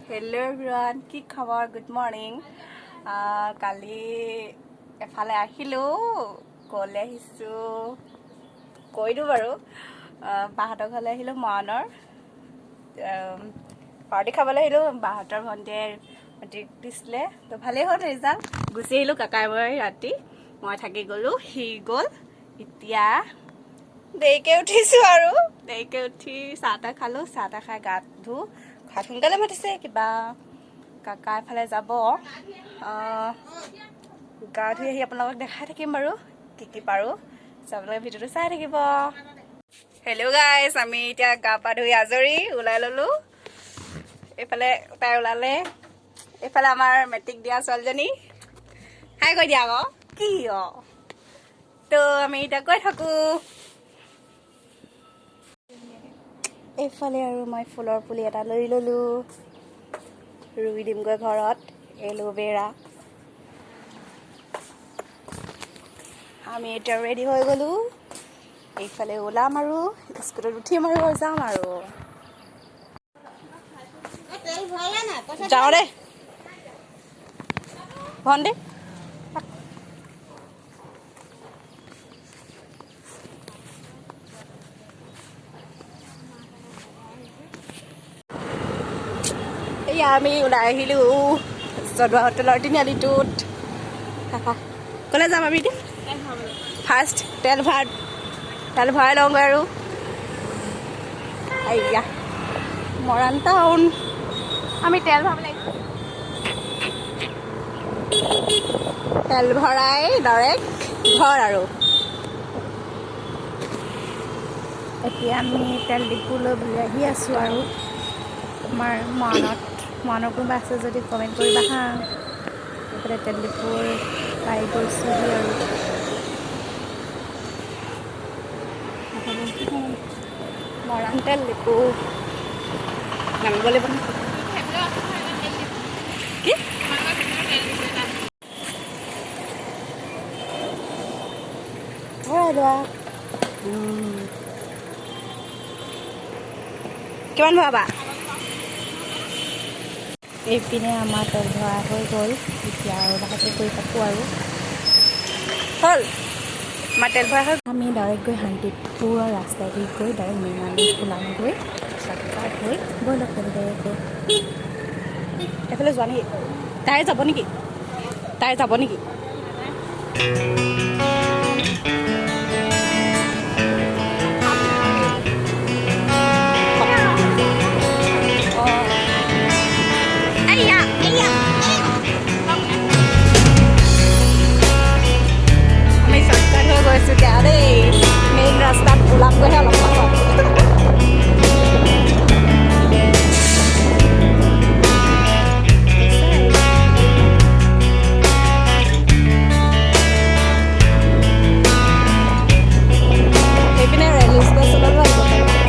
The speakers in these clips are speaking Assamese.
Hello everyone, কি খবৰ? Good morning. কালি এফালে আহিলো, কলে আহিছো কৈ দিও বাৰু বাহাতৰ ঘৰলে আহিলো মনৰ পাৰ্টি খাবলৈ আহিলো বাহাতৰ ভন্টিৰ মেট্ৰিক দিছিলে তো ভালেই হ'ল ৰিজাল্ট গুচি আহিলো কাকাই মই ৰাতি মই থাকি গলো হি গল এতিয়া দেৰিকে উঠিছো আৰু দেৰিকে উঠি চাহটা খালো চাহটা খাই গাত ধু ভাত সোনকালে মাতিছে কিবা কাকা এফালে যাব গা ধুই আহি আপোনালোকক দেখাই থাকিম বাৰু কি পাৰো চাবলৈ ভিডিঅ'টো চাই থাকিব হেল্ল' গাইছ আমি এতিয়া গা পা ধুই আজৰি ওলাই ললো এইফালে তাই ওলালে এইফালে আমাৰ মেট্ৰিক দিয়া ছোৱালীজনী হাই কৈ দিয়া আকৌ কি তো আমি এতিয়া গৈ থাকো এইফালে আৰু মই ফুলৰ পুলি এটা লৈ ললো ৰুই দিমগৈ ঘৰত এলোভেৰা আমি এতিয়া ৰেডি হৈ গলো এইফালে ওলাম আৰু স্কুটত উঠিম আৰু যাম আৰু যাওঁ দে ভণ্টি আমি ওলাই আহিলো জনোৱা হোটেলৰ তিনিআলিটোত ক'লে যাম আমি এতিয়া ফাৰ্ষ্ট তেল ভৰাই লওঁগৈ আৰু এয়া মৰাণ টাউন আমি তেল ভৰাব লাগিব তেল ভৰাই ডাইৰেক্ট ঘৰ আৰু এতিয়া আমি তেল ডিপুলৈ বুলি আহি আছোঁ আৰু আমাৰ মনৰ কোনোবা আছে যদি কমেণ্ট কৰিবা হা এইফালে তেল ডিপুৰ পাই গৈছোঁহি আৰু মৰাণ তেল ডিপু নামিব লাগিব কি কিমান ভৰাবা এইপিনে আমাৰ তেল ভৰা হৈ গ'ল এতিয়া আৰু লাহেকৈ গৈ থাকোঁ আৰু হ'ল আমাৰ তেল ভৰা হ'ল আমি ডাইৰেক্ট গৈ শান্তিপুৰৰ ৰাস্তাইদি গৈ ডাইৰেক্ট নিৰ্মাণী ওলামগৈ শ্বৰ্টকাট হৈ গৈ লগ এইফালে যোৱা নেকি তাই যাব নেকি মেইন ৰাস্তাত ওলামগৈহে অলপ পাছত সেইপিনে ৰেল ষ্টেচনতো আহিব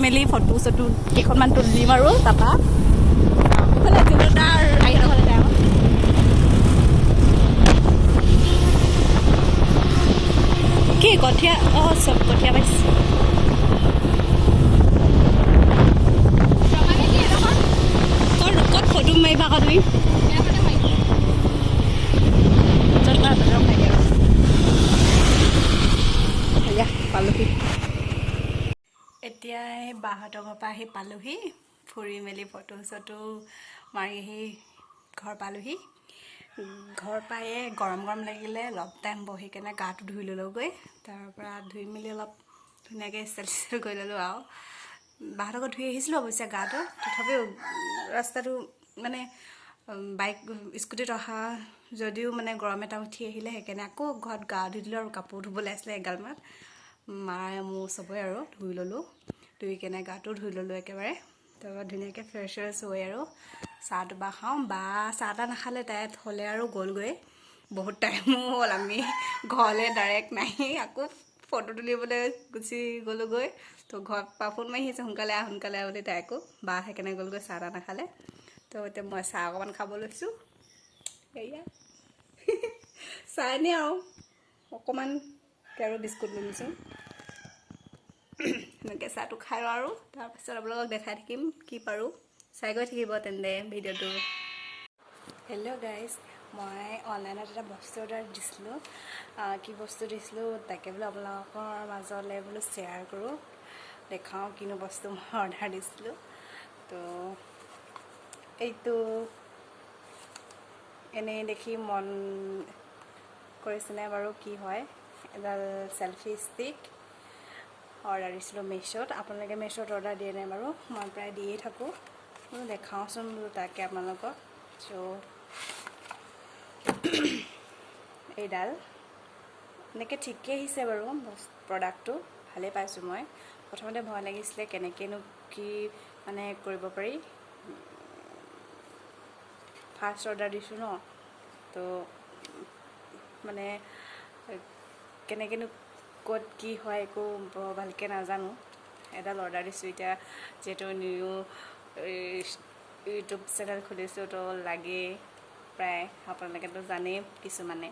মেলি ফটো চটো কেইখনমান তুলিম আৰু তাৰপৰা এইফালে কঠীয়া চব কঠীয়া পাইছে ক'ত ফটো মাৰিবা আকৌ তুমি পালোহি এতিয়া এই বাহঁতৰ ঘৰৰ পৰা আহি পালোহি ফুৰি মেলি ফটো চটো মাৰি আহি ঘৰ পালোহি ঘৰ পাই গৰম গৰম লাগিলে অলপ টাইম বহি কেনে গাটো ধুই ল'লোগৈ তাৰপৰা ধুই মেলি অলপ ধুনীয়াকৈ ষ্টাইল কৰি ল'লোঁ আৰু বাহঁতৰ ঘৰত ধুই আহিছিলোঁ অৱশ্যে গাটো তথাপিও ৰাস্তাটো মানে বাইক স্কুটিত অহা যদিও মানে গৰম এটা উঠি আহিলে সেইকাৰণে আকৌ ঘৰত গা ধুই দিলোঁ আৰু কাপোৰ ধুবলৈ আছিলে এগালমান মায়ে মোৰ চবৰে আৰু ধুই ল'লোঁ ধুই কেনে গাটো ধুই ল'লোঁ একেবাৰে তাৰপৰা ধুনীয়াকৈ ফ্ৰেছ ফ্ৰেছ হৈ আৰু চাহ দুবা খাওঁ বা চাহ তাহ নাখালে তাই থ'লে আৰু গ'লগৈ বহুত টাইমো হ'ল আমি ঘৰলৈ ডাইৰেক্ট নাহি আকৌ ফটো তুলিবলৈ গুচি গ'লোগৈ তো ঘৰত পৰা ফোন মাৰি আহিছে সোনকালে আহ বুলি তাই আকৌ বা সেইকাৰণে গ'লগৈ চাহ তাহ নাখালে তো এতিয়া মই চাহ অকণমান খাব লৈছোঁ এয়া চাহ এনেই আৰু অকণমান আৰু বিস্কুট লৈ লৈছোঁ এনেকৈ চাহটো খাই লওঁ আৰু তাৰপিছত আপোনালোকক দেখাই থাকিম কি পাৰোঁ চাই গৈ থাকিব তেন্তে ভিডিঅ'টো হেল্ল' গাইজ মই অনলাইনত এটা বস্তু অৰ্ডাৰ দিছিলোঁ কি বস্তু দিছিলোঁ তাকে বোলো আপোনালোকৰ মাজলৈ বোলো শ্বেয়াৰ কৰোঁ দেখাওঁ কিনো বস্তু মই অৰ্ডাৰ দিছিলোঁ তো এইটো এনেই দেখি মন কৰিছেনে বাৰু কি হয় এডাল চেলফি ষ্টিক অৰ্ডাৰ দিছিলোঁ মিশ্ব'ত আপোনালোকে মিশ্ব'ত অৰ্ডাৰ দিয়ে নাই বাৰু মই প্ৰায় দিয়ে থাকোঁ বোলো দেখাওঁচোন বোলো তাকে আপোনালোকক চ' এইডাল এনেকৈ ঠিকেই আহিছে বাৰু প্ৰডাক্টটো ভালেই পাইছোঁ মই প্ৰথমতে ভয় লাগিছিলে কেনেকৈনো কি মানে কৰিব পাৰি ফাৰ্ষ্ট অৰ্ডাৰ দিছোঁ ন তো মানে কেনেকৈনো ক'ত কি হয় একো ভালকৈ নাজানো এডাল অৰ্ডাৰ দিছোঁ এতিয়া যিহেতু নিউ ইউটিউব চেনেল খুলিছোঁ তো লাগেই প্ৰায় আপোনালোকেতো জানেই কিছুমানে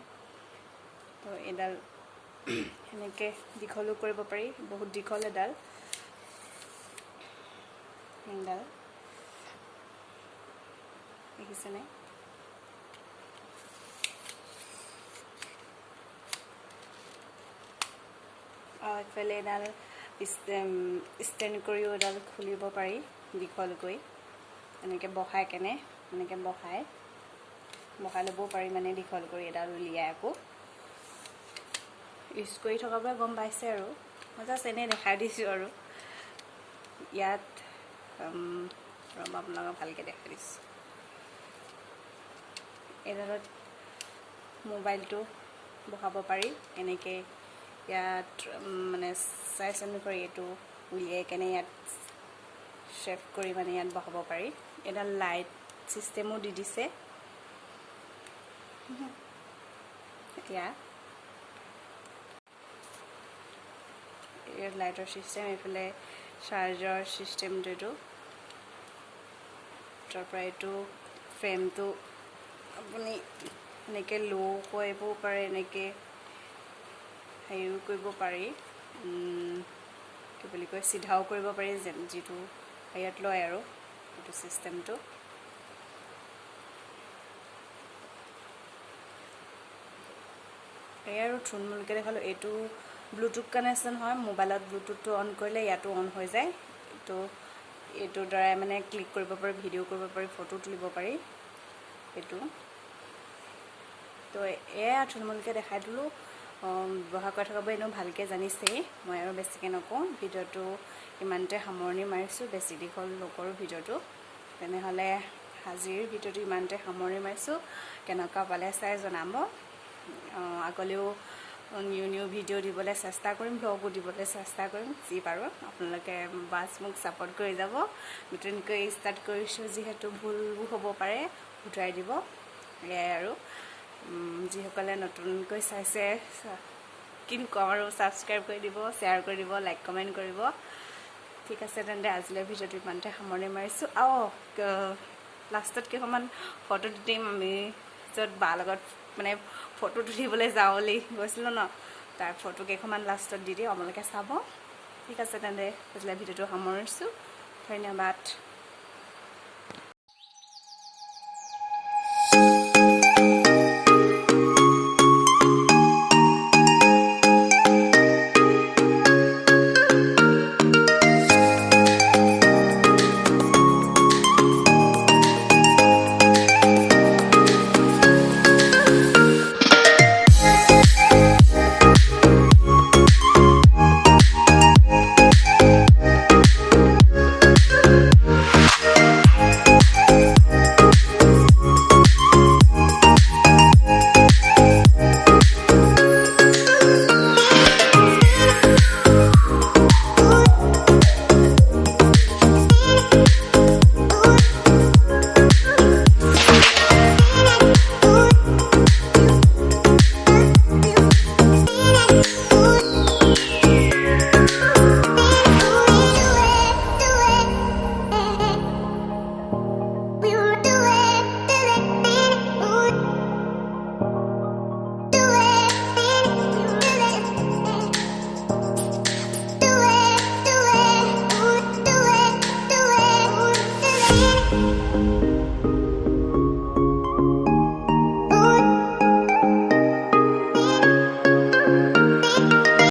তো এডাল সেনেকৈ দীঘলো কৰিব পাৰি বহুত দীঘল এডাল দেখিছেনে এইফালে এডাল ষ্টেণ্ড কৰিও এডাল খুলিব পাৰি দীঘলকৈ এনেকৈ বহাই কেনে এনেকৈ বহাই ল'বও পাৰি মানে দীঘল কৰি এডাল উলিয়াই আকৌ ইউজ কৰি থকাৰ পৰা গম পাইছে আৰু মই জাষ্ট এনেই দেখাই দিছোঁ আৰু ইয়াত ৰ'ব আপোনালোকক ভালকৈ দেখাই দিছোঁ এডালত মোবাইলটো বহাব পাৰি এনেকৈ ইয়াত মানে চাইজ অনুসৰি এইটো উলিয়াই কেনে ইয়াত শ্বেপ কৰি মানে ইয়াত বহাব পাৰি এডাল লাইট ছিষ্টেমো দি দিছে ইয়াত লাইটৰ ছিষ্টেম এইফালে চাৰ্জৰ ছিষ্টেমটো এইটো তাৰপৰা এইটো ফ্ৰেমটো আপুনি এনেকৈ ল' কৰিবও পাৰে এনেকৈ হেৰিও কৰিব পাৰি কি বুলি কয় চিধাও কৰিব পাৰি যিটো হেৰিয়াত লয় আৰু এইটো ছিষ্টেমটো সেয়াই আৰু থুলমূলকৈ দেখালোঁ এইটো ব্লুটুথ কানেকশ্যন হয় মোবাইলত ব্লুটুথটো অন কৰিলে ইয়াতো অন হৈ যায় তো এইটোৰ দ্বাৰাই মানে ক্লিক কৰিব পাৰি ভিডিঅ' কৰিব পাৰি ফটো তুলিব পাৰি এইটো তো এয়া থুলমূলকৈ দেখাই দিলোঁ ব্যৱহাৰ কৰি থকাবোৰ এনেও ভালকৈ জানিছেই মই আৰু বেছিকৈ নকওঁ ভিডিঅ'টো ইমানতে সামৰণি মাৰিছোঁ বেছি দীঘল নকৰোঁ ভিডিঅ'টো তেনেহ'লে আজিৰ ভিডিঅ'টো ইমানতে সামৰণি মাৰিছোঁ কেনেকুৱা পালে চাই জনাব আগলৈও নিউ ভিডিঅ' দিবলৈ চেষ্টা কৰিম ব্লগো দিবলৈ চেষ্টা কৰিম যি পাৰোঁ আপোনালোকে বাছ মোক ছাপোৰ্ট কৰি যাব নতুনকৈ ষ্টাৰ্ট কৰিছোঁ যিহেতু ভুলবোৰ হ'ব পাৰে শুধৰাই দিব এয়াই আৰু যিসকলে নতুনকৈ চাইছে কিনো কম আৰু ছাবস্ক্ৰাইব কৰি দিব শ্বেয়াৰ কৰি দিব লাইক কমেণ্ট কৰিব ঠিক আছে তেন্তে আজিলৈ ভিডিঅ'টো ইমানতে সামৰণি মাৰিছোঁ লাষ্টত কেইখনমান ফটো দিম আমি য'ত বাৰ লগত মানে ফটো তুলিবলৈ যাওঁ বুলি গৈছিলোঁ ন তাৰ ফটো কেইখনমান লাষ্টত দি দিওঁ, আপোনালোকে চাব। ঠিক আছে, তেন্তে আজিলৈ ভিডিঅ'টো সামৰিছোঁ। ধন্যবাদ।